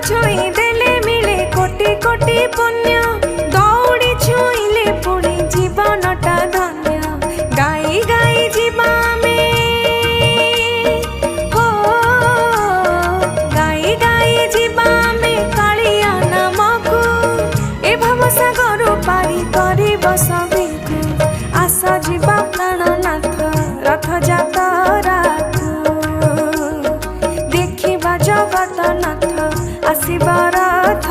छुई देले मिले कोटि कोटि पुण्य दौड़ी छुईले पुणी जीवनटा धन्य गाई गाई जीवा हो गाई गाई जीवा कालिया नामकू ए भवसागर पारी करी सबीकू आस जीवा प्राणनाथ रथ जातराकू देखिबा जगतनाथ आसिबा रथ